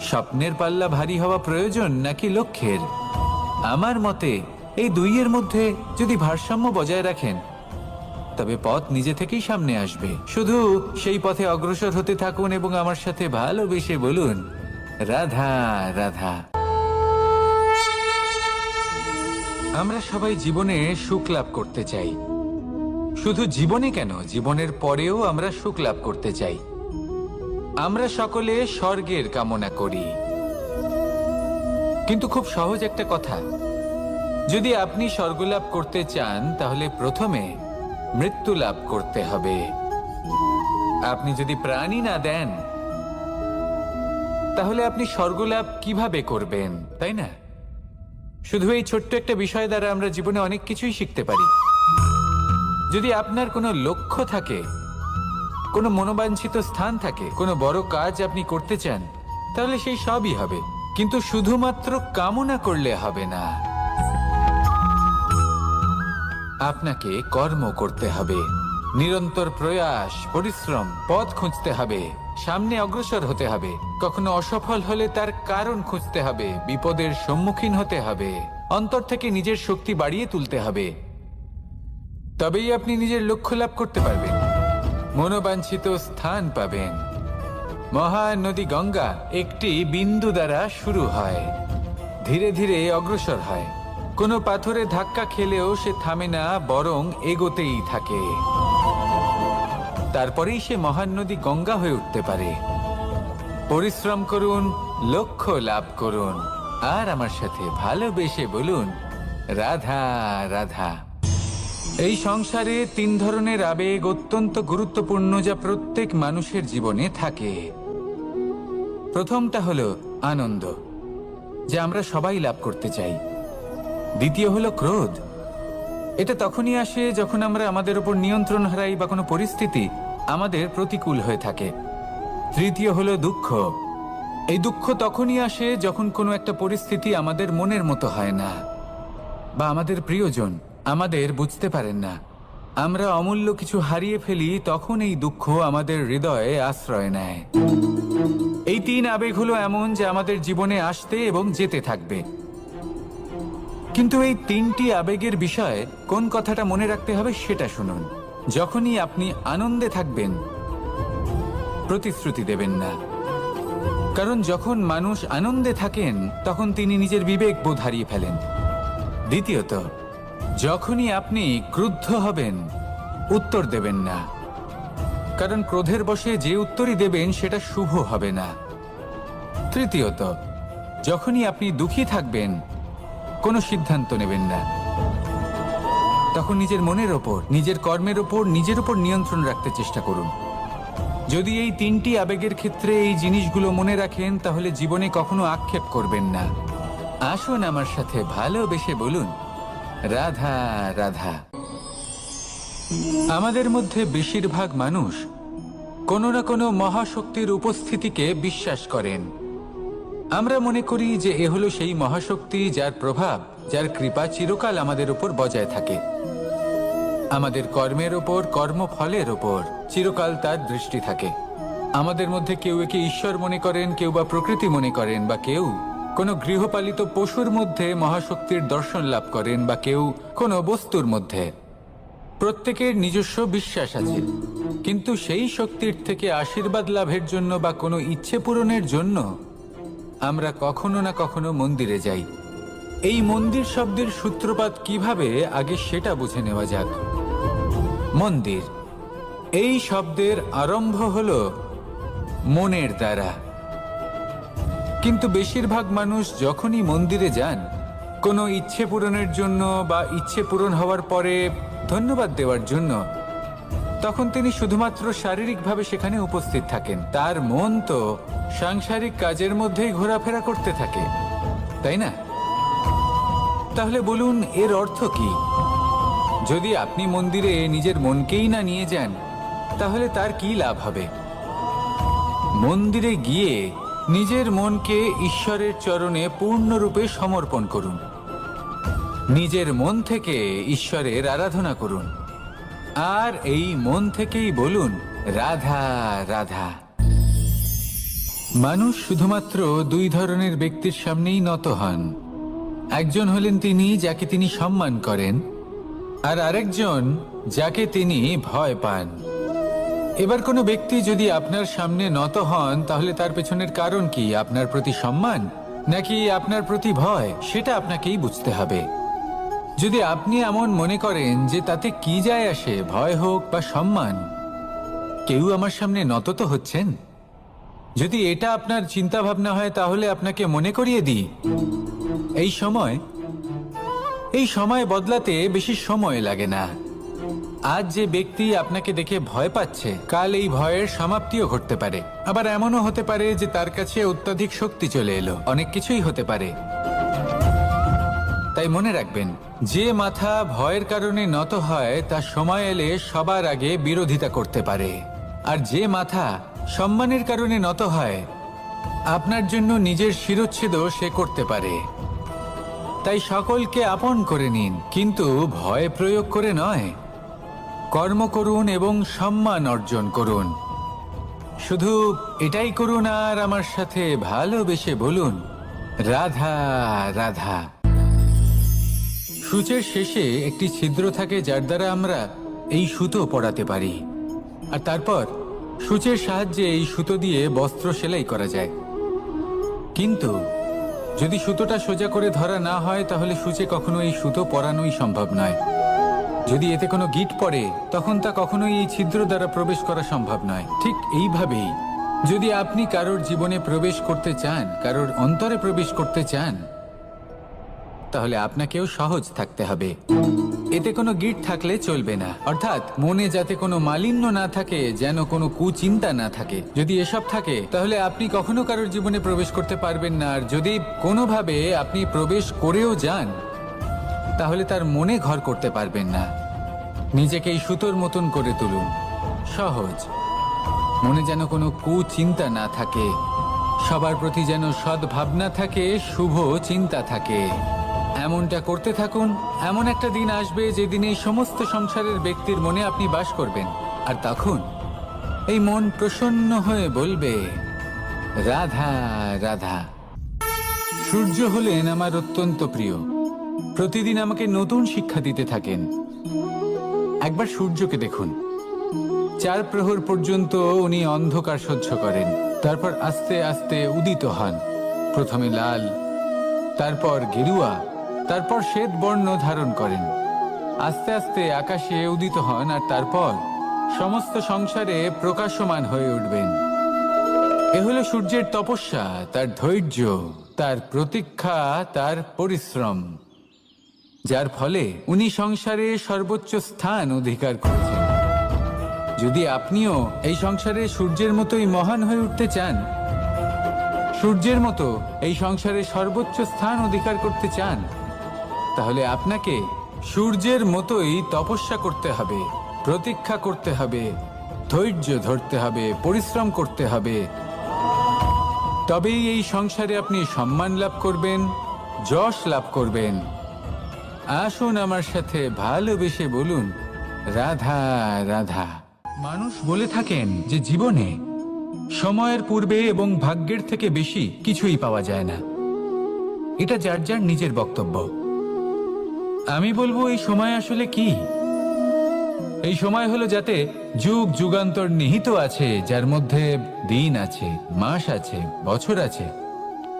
স্বপ্নের পাল্লা ভারী হওয়া প্রয়োজন নাকি লক্ষ্যের? আমার মতে এই দুইয়ের মধ্যে যদি ভারসাম্য বজায় রাখেন, তবে পথ নিজে থেকেই সামনে আসবে। শুধু সেই পথে অগ্রসর হতে থাকুন এবং আমার সাথে ভালোবেসে বলুন, রাধা রাধা। আমরা সবাই জীবনে সুখ লাভ করতে চাই। শুধু জীবনে কেন, জীবনের পরেও আমরা সুখ লাভ করতে চাই। আমরা সকলে স্বর্গের কামনা করি। কিন্তু খুব সহজ একটা কথা, যদি আপনি স্বর্গ লাভ করতে চান, তাহলে প্রথমে মৃত্যু লাভ করতে হবে। আপনি যদি প্রাণই না দেন, তাহলে আপনি স্বর্গ লাভ কিভাবে করবেন, তাই না? শুধু এই ছোট্ট একটা বিষয় দ্বারা আমরা জীবনে অনেক কিছুই শিখতে পারি। যদি আপনার কোনো লক্ষ্য থাকে, কোনো মনোবাঞ্ছিত স্থান থাকে, কোনো বড় কাজ আপনি করতে চান, তাহলে সেই সবই হবে। কিন্তু শুধুমাত্র কামনা করলে হবে না, আপনাকে কর্ম করতে হবে। নিরন্তর প্রয়াস, পরিশ্রম, পথ খুঁজতে হবে, সামনে অগ্রসর হতে হবে। কখনো অসফল হলে তার কারণ খুঁজতে হবে, বিপদের সম্মুখীন হতে হবে, অন্তর থেকে নিজের শক্তি বাড়িয়ে তুলতে হবে। তবেই আপনি নিজের লক্ষ্য লাভ করতে পারবেন, মনোবাঞ্ছিত স্থান পাবেন। মহান নদী গঙ্গা একটি বিন্দু দ্বারা শুরু হয়, ধীরে ধীরে অগ্রসর হয়। কোনো পাথরে ধাক্কা খেলেও সে থামে না, বরং এগোতেই থাকে। তারপরেই সে মহান নদী গঙ্গা হয়ে উঠতে পারে। পরিশ্রম করুন, লক্ষ্য লাভ করুন, আর আমার সাথে ভালোবেসে বলুন, রাধা রাধা। এই সংসারে তিন ধরনের আবেগ অত্যন্ত গুরুত্বপূর্ণ, যা প্রত্যেক মানুষের জীবনে থাকে। প্রথমটা হলো আনন্দ, যা আমরা সবাই লাভ করতে চাই। দ্বিতীয় হলো ক্রোধ। এটা তখনই আসে যখন আমরা আমাদের উপর নিয়ন্ত্রণ হারাই বা কোনো পরিস্থিতি আমাদের প্রতিকূল হয়ে থাকে। তৃতীয় হলো দুঃখ। এই দুঃখ তখনই আসে যখন কোনো একটা পরিস্থিতি আমাদের মনের মতো হয় না, বা আমাদের প্রিয়জন আমাদের বুঝতে পারেন না, আমরা অমূল্য কিছু হারিয়ে ফেলি, তখন এই দুঃখ আমাদের হৃদয়ে আশ্রয় নেয়। এই তিন আবেগ হলো এমন যে আমাদের জীবনে আসতে এবং যেতে থাকবে। কিন্তু এই তিনটি আবেগের বিষয়ে কোন কথাটা মনে রাখতে হবে সেটা শুনুন। যখনই আপনি আনন্দে থাকবেন, প্রতিশ্রুতি দেবেন না, কারণ যখন মানুষ আনন্দে থাকেন তখন তিনি নিজের বিবেক বোধ হারিয়ে ফেলেন। দ্বিতীয়ত, যখনই আপনি ক্রুদ্ধ হবেন, উত্তর দেবেন না, কারণ ক্রোধের বশে যে উত্তরই দেবেন সেটা শুভ হবে না। তৃতীয়ত, যখনই আপনি দুঃখী থাকবেন, কোনো সিদ্ধান্ত নেবেন না, তখন নিজের মনের ওপর, নিজের কর্মের ওপর, নিজের উপর নিয়ন্ত্রণ রাখতে চেষ্টা করুন। যদি এই তিনটি আবেগের ক্ষেত্রে এই জিনিসগুলো মনে রাখেন, তাহলে জীবনে কখনো আক্ষেপ করবেন না। আসুন আমার সাথে ভালোবেসে বলুন, রাধা রাধা। আমাদের মধ্যে বেশিরভাগ মানুষ কোনো না কোনো মহাশক্তির উপস্থিতিকে বিশ্বাস করেন। আমরা মনে করি যে এ হলো সেই মহাশক্তি যার প্রভাব, যার কৃপা চিরকাল আমাদের উপর বজায় থাকে। আমাদের কর্মের ওপর, কর্মফলের ওপর চিরকাল তার দৃষ্টি থাকে। আমাদের মধ্যে কেউ একে ঈশ্বর মনে করেন, কেউ বা প্রকৃতি মনে করেন, বা কেউ কোনো গৃহপালিত পশুর মধ্যে মহাশক্তির দর্শন লাভ করেন, বা কেউ কোনো বস্তুর মধ্যে। প্রত্যেকের নিজস্ব বিশ্বাস আছে, কিন্তু সেই শক্তির থেকে আশীর্বাদ লাভের জন্য বা কোনো ইচ্ছে পূরণের জন্য আমরা কখনো না কখনো মন্দিরে যাই। এই মন্দির শব্দের সূত্রপাত কিভাবে, আগে সেটা বুঝে নেওয়া যাক। মন্দির এই শব্দের আরম্ভ হলো মনের দ্বারা, কিন্তু বেশিরভাগ মানুষ যখনই মন্দিরে যান কোনো ইচ্ছে পূরণের জন্য বা ইচ্ছে পূরণ হওয়ার পরে ধন্যবাদ দেওয়ার জন্য, তখন তিনি শুধুমাত্র শারীরিকভাবে সেখানে উপস্থিত থাকেন। তার মন তো সাংসারিক কাজের মধ্যেই ঘোরাফেরা করতে থাকে, তাই না? তাহলে বলুন, এর অর্থ কি? যদি আপনি মন্দিরে নিজের মনকেই না নিয়ে যান, তাহলে তার কি লাভ হবে? মন্দিরে গিয়ে নিজের মনকে ঈশ্বরের চরণে পূর্ণরূপে সমর্পণ করুন। নিজের মন থেকে ঈশ্বরের আরাধনা করুন, আর এই মন থেকেই বলুন, রাধা রাধা। মানুষ শুধুমাত্র দুই ধরনের ব্যক্তির সামনেই নত হন। একজন হলেন তিনি যাকে তিনি সম্মান করেন, আর আরেকজন যাকে তিনি ভয় পান। এবার কোনো ব্যক্তি যদি আপনার সামনে নত হন, তাহলে তার পেছনের কারণ কি? আপনার প্রতি সম্মান নাকি আপনার প্রতি ভয়? সেটা আপনাকেই বুঝতে হবে। যদি আপনি এমন মনে করেন যে তাতে কি যায় আসে, ভয় হোক বা সম্মান, কেউ আমার সামনে নত তো হচ্ছেন, যদি এটা আপনার চিন্তা ভাবনা হয়, তাহলে আপনাকে মনে করিয়ে দিই, এই সময় বদলাতে বেশি সময় লাগে না। আজ যে ব্যক্তি আপনাকে দেখে ভয় পাচ্ছে, কাল এই ভয়ের সমাপ্তিও ঘটতে পারে। আবার এমনও হতে পারে যে তার কাছে অত্যধিক শক্তি চলে এলো। অনেক কিছুই হতে পারে। তাই মনে রাখবেন, যে মাথা ভয়ের কারণে নত হয় তা সময় এলে সবার আগে বিরোধিতা করতে পারে, আর যে মাথা সম্মানের কারণে নত হয় আপনার জন্য নিজের শিরচ্ছেদও সে করতে পারে। তাই সকলকে আপন করে নিন, কিন্তু ভয় প্রয়োগ করে নয়। কর্ম করুন এবং সম্মান অর্জন করুন। শুধু এটাই করুন, আর আমার সাথে ভালোবেসে বলুন, রাধা রাধা। সূচের শেষে একটি ছিদ্র থাকে, যার দ্বারা আমরা এই সুতো পরাতে পারি, আর তারপর সূচের সাহায্যে এই সুতো দিয়ে বস্ত্র সেলাই করা যায়। কিন্তু যদি সুতোটা সোজা করে ধরা না হয়, তাহলে সূচে কখনো এই সুতো পরানোই সম্ভব নয়। যদি এতে কোনো গিঁট পড়ে, তখন তা কখনোই এই ছিদ্র দ্বারা প্রবেশ করা সম্ভব নয়। ঠিক এইভাবেই যদি আপনি কারোর জীবনে প্রবেশ করতে চান, কারোর অন্তরে প্রবেশ করতে চান, তাহলে আপনাকেও সহজ থাকতে হবে। এতে কোনো গিট থাকলে চলবে না, অর্থাৎ মনে যাতে কোনো মালিন্য না থাকে, যেন কোনো কুচিন্তা না থাকে। যদি এসব থাকে তাহলে আপনি কখনো কারোর জীবনে প্রবেশ করতে পারবেন না। আর যদি কোনোভাবে আপনি প্রবেশ করেও যান তাহলে তার মনে ঘর করতে পারবেন না। নিজেকে এই সুতোর মতন করে তুলুন, সহজ। মনে যেন কোনো কুচিন্তা না থাকে, সবার প্রতি যেন সদ্ভাবনা থাকে, শুভ চিন্তা থাকে। এমনটা করতে থাকুন। এমন একটা দিন আসবে যেদিন এই সমস্ত সংসারের ব্যক্তির মনে আপনি বাস করবেন, আর তখন এই মন প্রসন্ন হয়ে বলবে, রাধা রাধা। সূর্য হলেন আমার অত্যন্ত প্রিয়। প্রতিদিন আমাকে নতুন শিক্ষা দিতে থাকেন। একবার সূর্যকে দেখুন। 4 প্রহর পর্যন্ত উনি অন্ধকার সহ্য করেন, তারপর আস্তে আস্তে উদিত হন। প্রথমে লাল, তারপর গেরুয়া, তারপর শ্বেত বর্ণ ধারণ করেন। আস্তে আস্তে আকাশে উদিত হন, আর তারপর সমস্ত সংসারে প্রকাশমান হয়ে উঠবেন। এ হলো সূর্যের তপস্যা, তার ধৈর্য, তার প্রতীক্ষা, তার পরিশ্রম, যার ফলে উনি সংসারে সর্বোচ্চ স্থান অধিকার করেছেন। যদি আপনিও এই সংসারে সূর্যের মতোই মহান হয়ে উঠতে চান, সূর্যের মতো এই সংসারে সর্বোচ্চ স্থান অধিকার করতে চান, তাহলে আপনাকে সূর্যের মতোই তপস্যা করতে হবে, প্রতীক্ষা করতে হবে, ধৈর্য ধরতে হবে, পরিশ্রম করতে হবে। তবেই এই সংসারে আপনি সম্মান লাভ করবেন, যশ লাভ করবেন। আসুন আমার সাথে ভালোবেসে বলুন, রাধা রাধা। মানুষ বলে থাকেন যে জীবনে সময়ের পূর্বে এবং ভাগ্যের থেকে বেশি কিছুই পাওয়া যায় না। এটা যার যার নিজের বক্তব্য। আমি বলবো এই সময় আসলে কি? এই সময় হলো যাতে যুগ যুগান্তর নিহিত আছে, যার মধ্যে দিন আছে, মাস আছে, বছর আছে,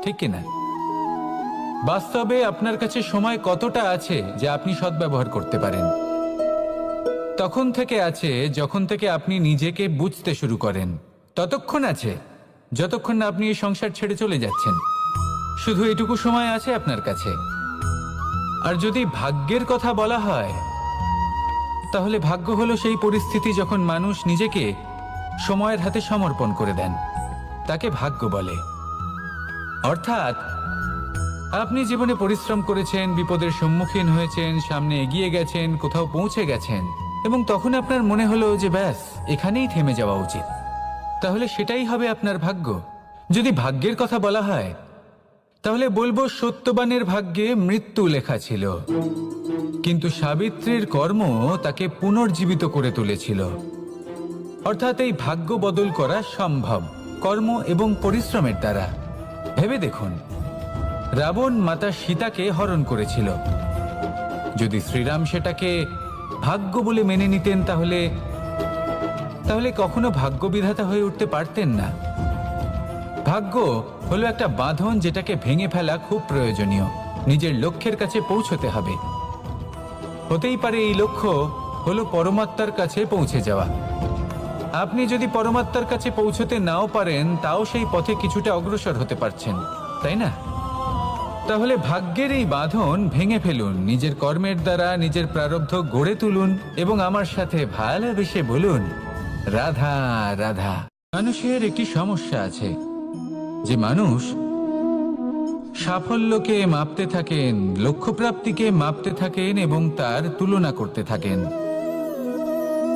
ঠিক কিনা? বাস্তবে আপনার কাছে সময় কতটা আছে যা আপনি সদ্ব্যবহার করতে পারেন? তখন থেকে আছে যখন থেকে আপনি নিজেকে বুঝতে শুরু করেন। ততক্ষণ আছে যতক্ষণ না আপনি এই সংসার ছেড়ে চলে যাচ্ছেন। শুধু এটুকু সময় আছে আপনার কাছে। আর যদি ভাগ্যের কথা বলা হয়, তাহলে ভাগ্য হলো সেই পরিস্থিতি যখন মানুষ নিজেকে সময়ের হাতে সমর্পণ করে দেন, তাকে ভাগ্য বলে। অর্থাৎ আপনি জীবনে পরিশ্রম করেছেন, বিপদের সম্মুখীন হয়েছেন, সামনে এগিয়ে গেছেন, কোথাও পৌঁছে গেছেন, এবং তখন আপনার মনে হলো যে ব্যাস এখানেই থেমে যাওয়া উচিত। তাহলে সেটাই হবে আপনার ভাগ্য। যদি ভাগ্যের কথা বলা হয়, তাহলে বলবো সত্যবানের ভাগ্যে মৃত্যু লেখা ছিল, কিন্তু সাবিত্রীর কর্ম তাকে পুনর্জীবিত করে তুলেছিল। অর্থাৎ এই ভাগ্য বদল করা সম্ভব কর্ম এবং পরিশ্রমের দ্বারা। ভেবে দেখুন, রাবণ মাতা সীতাকে হরণ করেছিল। যদি শ্রীরাম সেটাকে ভাগ্য বলে মেনে নিতেন, তাহলে কখনো ভাগ্য বিধাতা হয়ে উঠতে পারতেন না। ভাগ্য হলো একটা বাঁধন যেটাকে ভেঙে ফেলা খুব প্রয়োজনীয়। নিজের লক্ষ্যের কাছে পৌঁছতে হবে। হতেই পারে এই লক্ষ্য হলো পরমাত্মার কাছে পৌঁছে যাওয়া। আপনি যদি পরমাত্মার কাছে পৌঁছতে নাও পারেন, তাও সেই পথে কিছুটা অগ্রসর হতে পারছেন, তাই না? তাহলে ভাগ্যের এই বাঁধন ভেঙে ফেলুন, নিজের কর্মের দ্বারা নিজের প্রারব্ধ গড়ে তুলুন এবং আমার সাথে ভালোবেসে বলুন, রাধা রাধা। মানুষের একটি সমস্যা আছে যে মানুষ সাফল্যকে মাপতে থাকেন, লক্ষ্যপ্রাপ্তিকে মাপতে থাকেন এবং তার তুলনা করতে থাকেন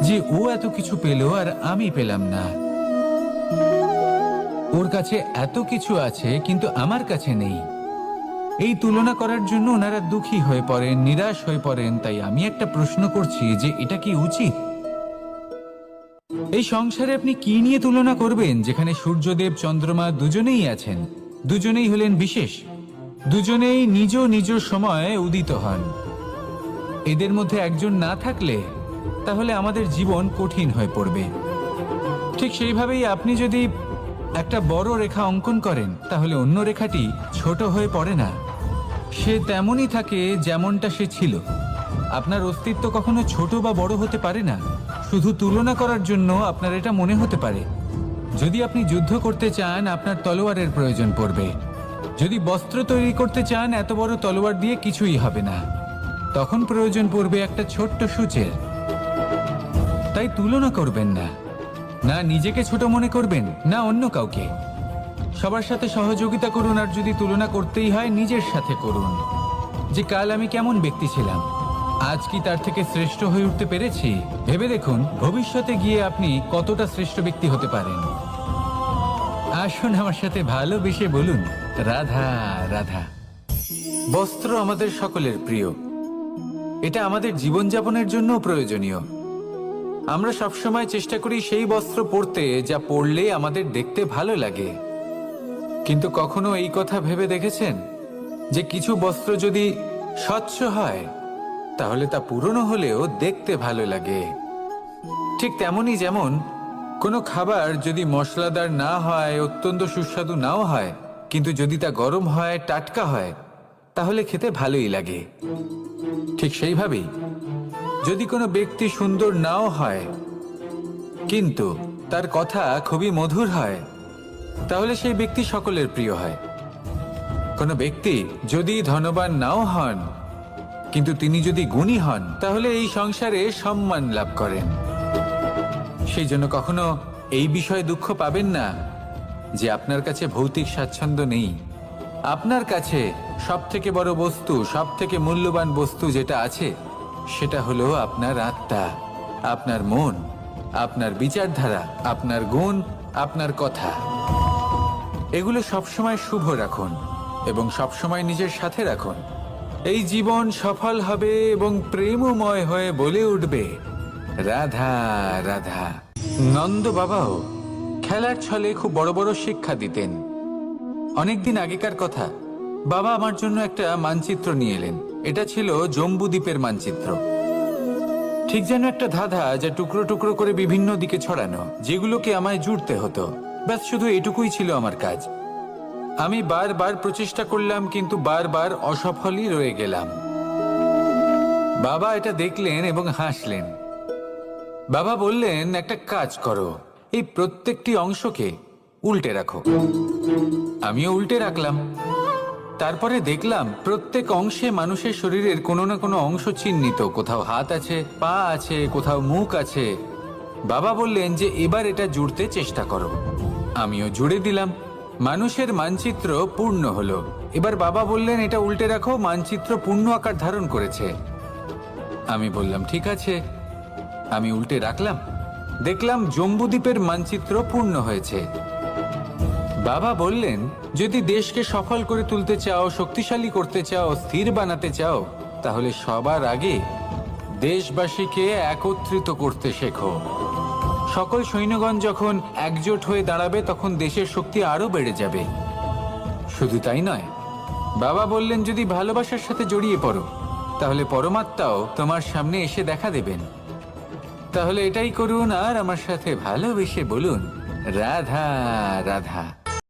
যে ও এত কিছু পেল আর আমি পেলাম না, ওর কাছে এত কিছু আছে কিন্তু আমার কাছে নেই। এই তুলনা করার জন্য ওনারা দুঃখী হয়ে পড়েন, নিরাশ হয়ে পড়েন। তাই আমি একটা প্রশ্ন করছি যে এটা কি উচিত? এই সংসারে আপনি কি নিয়ে তুলনা করবেন, যেখানে সূর্যদেব চন্দ্রমা দুজনেই আছেন, দুজনেই হলেন বিশেষ, দুজনেই নিজ নিজ সময়ে উদিত হন। এদের মধ্যে একজন না থাকলে তাহলে আমাদের জীবন কঠিন হয়ে পড়বে। ঠিক সেইভাবেই আপনি যদি একটা বড় রেখা অঙ্কন করেন, তাহলে অন্য রেখাটি ছোট হয়ে পড়ে না, সে তেমনই থাকে যেমনটা সে ছিল। আপনার অস্তিত্ব কখনো ছোট বা বড় হতে পারে না। শুধু তুলনা করার জন্য আপনার এটা মনে হতে পারে। যদি আপনি যুদ্ধ করতে চান, আপনার তলোয়ারের প্রয়োজন পড়বে। যদি বস্ত্র তৈরি করতে চান, এত বড় তলোয়ার দিয়ে কিছুই হবে না। তখন প্রয়োজন পড়বে একটা ছোট্ট সূচের। তাই তুলনা করবেন না, না নিজেকে ছোট মনে করবেন, না অন্য কাউকে। সবার সাথে সহযোগিতা করুন, আর যদি তুলনা করতেই হয় নিজের সাথে করুন, যে কাল আমি কেমন ব্যক্তি ছিলাম, আজ কি তার থেকে শ্রেষ্ঠ হয়ে উঠতে পেরেছি। ভেবে দেখুন ভবিষ্যতে গিয়ে আপনি কতটা শ্রেষ্ঠ ব্যক্তি হতে পারেন। আসুন আমার সাথে ভালোবেসে বলুন, রাধা রাধা। বস্ত্র আমাদের সকলের প্রিয়, এটা আমাদের জীবনযাপনের জন্য প্রয়োজনীয়। আমরা সবসময় চেষ্টা করি সেই বস্ত্র পরতে যা পরলে আমাদের দেখতে ভালো লাগে। কিন্তু কখনো এই কথা ভেবে দেখেছেন যে কিছু বস্ত্র যদি স্বচ্ছ হয় তাহলে তা পুরনো হলেও দেখতে ভালো লাগে? ঠিক তেমনি যেমন কোনো খাবার যদি মশলাদার না হয়, অত্যন্ত সুস্বাদু নাও হয়, কিন্তু যদি তা গরম হয়, টাটকা হয়, তাহলে খেতে ভালোই লাগে। ঠিক সেইভাবেই যদি কোনো ব্যক্তি সুন্দর নাও হয় কিন্তু তার কথা খুবই মধুর হয়, তাহলে সেই ব্যক্তি সকলের প্রিয় হয়। কোনো ব্যক্তি যদি ধনবান নাও হন কিন্তু তিনি যদি গুণী হন, তাহলে এই সংসারে সম্মান লাভ করেন। সেই জন্য কখনো এই বিষয়ে দুঃখ পাবেন না যে আপনার কাছে ভৌতিক স্বাচ্ছন্দ্য নেই। আপনার কাছে সব থেকে বড় বস্তু, সব থেকে মূল্যবান বস্তু যেটা আছে সেটা হলো আপনার আত্মা, আপনার মন, আপনার বিচারধারা, আপনার গুণ, আপনার কথা। এগুলো সবসময় শুভ রাখুন এবং সবসময় নিজের সাথে রাখুন। এই জীবন সফল হবে এবং প্রেমময় হয়ে বলে উঠবে, রাধা রাধা। নন্দ বাবাও খেলার ছলে খুব বড় বড় শিক্ষা দিতেন। অনেকদিন আগেকার কথা, বাবা আমার জন্য একটা মানচিত্র নিয়ে এলেন। এটা ছিল জম্বুদ্বীপের মানচিত্র, ঠিক যেন একটা ধাঁধা যা টুকরো টুকরো করে বিভিন্ন দিকে ছড়ানো, যেগুলোকে আমায় জুড়তে হতো। ব্যাস শুধু এটুকুই ছিল আমার কাজ। আমি বারবার প্রচেষ্টা করলাম কিন্তু বারবার অসফলই রয়ে গেলাম। বাবা এটা দেখলেন এবং হাসলেন। বাবা বললেন, একটা কাজ করো, এই প্রত্যেকটি অংশকে উল্টে রাখো। আমিও উল্টে রাখলাম। তারপরে দেখলাম প্রত্যেক অংশে মানুষের শরীরের কোনো না কোনো অংশ চিহ্নিত। কোথাও হাত আছে, পা আছে, কোথাও মুখ আছে। বাবা বললেন যে এবার এটা জুড়তে চেষ্টা করো। আমিও জুড়ে দিলাম। মানুষের মানচিত্র পূর্ণ হলো। এবার বাবা বললেন এটা উল্টে রাখো, মানচিত্র পূর্ণ আকার ধারণ করেছে। আমি বললাম ঠিক আছে। আমি উল্টে রাখলাম, দেখলাম জম্বুদ্বীপের মানচিত্র পূর্ণ হয়েছে। বাবা বললেন, যদি দেশকে সফল করে তুলতে চাও, শক্তিশালী করতে চাও, স্থির বানাতে চাও, তাহলে সবার আগে দেশবাসীকে একত্রিত করতে শেখো। সকল সৈন্যগণ যখন একজোট হয়ে দাঁড়াবে তখন দেশের শক্তি আরো বেড়ে যাবে। শুধু তাই নয়, বাবা বললেন যদি ভালোবাসার সাথে জড়িয়ে পড়ো তাহলে পরমাত্মাও তোমার সামনে এসে দেখা দেবেন। তাহলে এটাই করুন আর আমার সাথে ভালোবেসে বলুন, রাধা রাধা।